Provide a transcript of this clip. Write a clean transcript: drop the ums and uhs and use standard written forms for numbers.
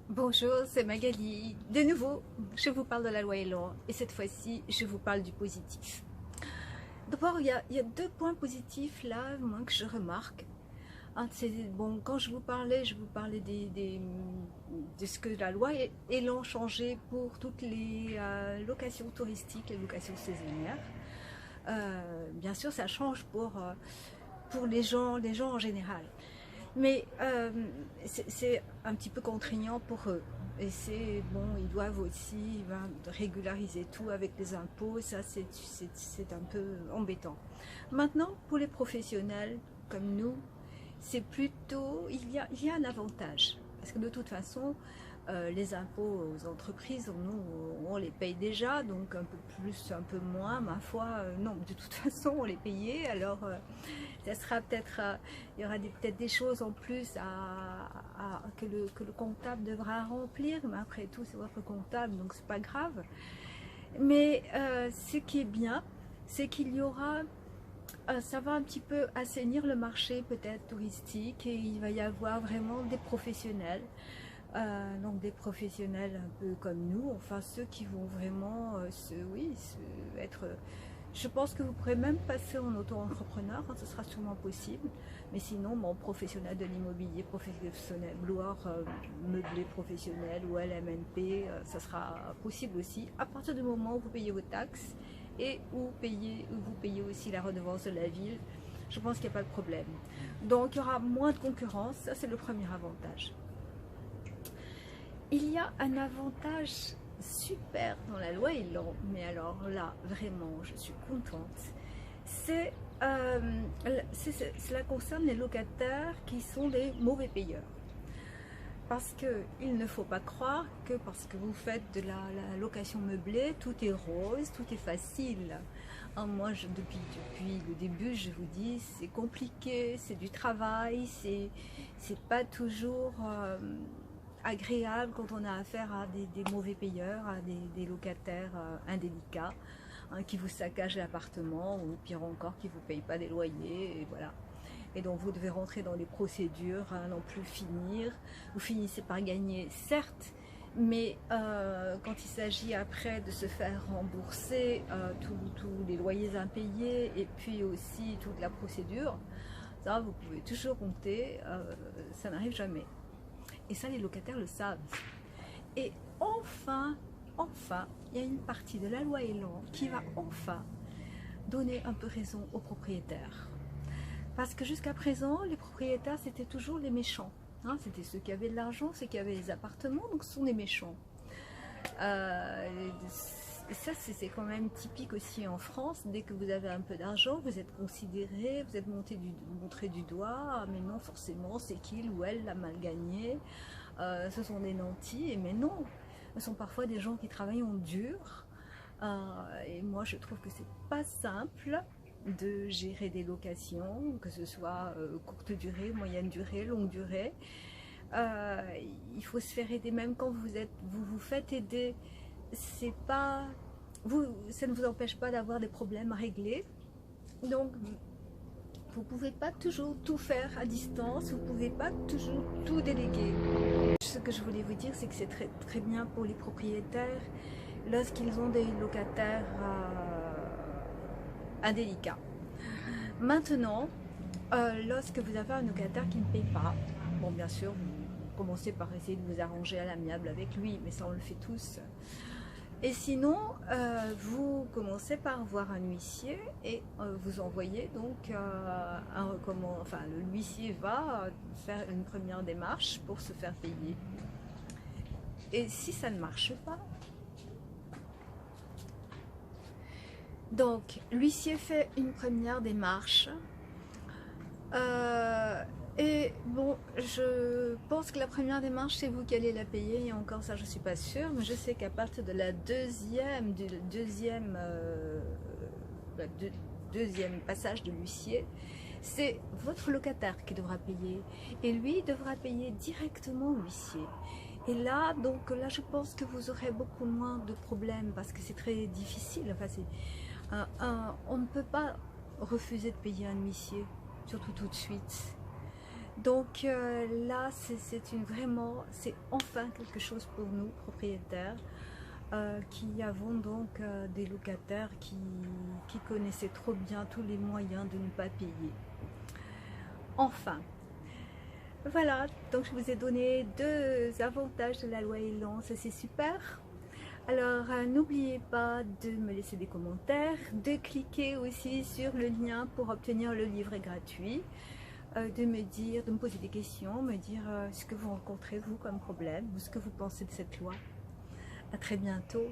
Bonjour, c'est Magali. De nouveau, je vous parle de la loi Elan et cette fois-ci, je vous parle du positif. D'abord, il y a deux points positifs là, moi, que je remarque. Bon, quand je vous parlais de ce que la loi Elan changeait pour toutes les locations touristiques, les locations saisonnières. Bien sûr, ça change pour les gens en général. Mais c'est un petit peu contraignant pour eux. Et c'est bon, ils doivent aussi régulariser tout avec les impôts, ça c'est un peu embêtant. Maintenant, pour les professionnels comme nous, c'est plutôt, il y a un avantage. Parce que de toute façon, les impôts aux entreprises, on les paye déjà, donc un peu plus, un peu moins, ma foi, non, de toute façon, on les payait, alors ça sera peut-être, il y aura peut-être des choses en plus que le comptable devra remplir, mais après tout, c'est votre comptable, donc c'est pas grave. Mais ce qui est bien, c'est qu'il y aura ça va un petit peu assainir le marché peut-être touristique et il va y avoir vraiment des professionnels, donc des professionnels un peu comme nous, enfin ceux qui vont vraiment être. Je pense que vous pourrez même passer en auto-entrepreneur, hein, ce sera sûrement possible, mais sinon, bon, professionnel de l'immobilier, professionnel, loueur meublé professionnel ou LMNP, ça sera possible aussi, à partir du moment où vous payez vos taxes et où vous payez aussi la redevance de la ville. Je pense qu'il n'y a pas de problème. Donc il y aura moins de concurrence, ça c'est le premier avantage. Il y a un avantage super dans la loi Elan, mais alors là vraiment je suis contente, c'est cela concerne les locataires qui sont des mauvais payeurs. Parce qu'il ne faut pas croire que parce que vous faites de la location meublée, tout est rose, tout est facile. Hein, moi, depuis le début, je vous dis, c'est compliqué, c'est du travail, c'est pas toujours agréable quand on a affaire à des mauvais payeurs, à des locataires indélicats, hein, qui vous saccagent l'appartement ou pire encore, qui vous payent pas des loyers, et voilà. Et donc vous devez rentrer dans les procédures, hein, non plus finir. Vous finissez par gagner, certes, mais quand il s'agit après de se faire rembourser tous les loyers impayés et puis aussi toute la procédure, ça vous pouvez toujours compter, ça n'arrive jamais. Et ça les locataires le savent. Et enfin, il y a une partie de la loi Elan qui va enfin donner un peu raison aux propriétaires. Parce que jusqu'à présent, les propriétaires, c'était toujours les méchants. Hein, c'était ceux qui avaient de l'argent, ceux qui avaient les appartements, donc ce sont des méchants. Ça, c'est quand même typique aussi en France. Dès que vous avez un peu d'argent, vous êtes considéré, vous êtes montré du doigt. Ah, mais non, forcément, c'est qu'il ou elle l'a mal gagné. Ce sont des nantis. Mais non, ce sont parfois des gens qui travaillent en dur. Et moi, je trouve que c'est pas simple de gérer des locations, que ce soit courte durée, moyenne durée, longue durée. Il faut se faire aider, même quand vous faites aider, c'est pas, ça ne vous empêche pas d'avoir des problèmes à régler. Donc, vous pouvez pas toujours tout faire à distance, vous pouvez pas toujours tout déléguer. Ce que je voulais vous dire, c'est que c'est très, très bien pour les propriétaires lorsqu'ils ont des locataires indélicats. Maintenant, lorsque vous avez un locataire qui ne paye pas, bon bien sûr, vous commencez par essayer de vous arranger à l'amiable avec lui, mais ça on le fait tous. Et sinon, vous commencez par voir un huissier et vous envoyez donc le huissier va faire une première démarche pour se faire payer. Et si ça ne marche pas, donc l'huissier fait une première démarche. Et bon, je pense que la première démarche, c'est vous qui allez la payer, et encore ça, je ne suis pas sûre, mais je sais qu'à partir de la deuxième passage de l'huissier, c'est votre locataire qui devra payer, et lui devra payer directement l'huissier. Et là, donc là, je pense que vous aurez beaucoup moins de problèmes, parce que c'est très difficile, on ne peut pas refuser de payer un huissier, surtout tout de suite. Donc là, c'est enfin quelque chose pour nous, propriétaires, qui avons donc des locataires qui connaissaient trop bien tous les moyens de ne pas payer. Enfin, voilà, donc je vous ai donné 2 avantages de la loi Elan, ça c'est super. Alors n'oubliez pas de me laisser des commentaires, de cliquer aussi sur le lien pour obtenir le livret gratuit, de me poser des questions, me dire ce que vous rencontrez vous comme problème, ou ce que vous pensez de cette loi. À très bientôt.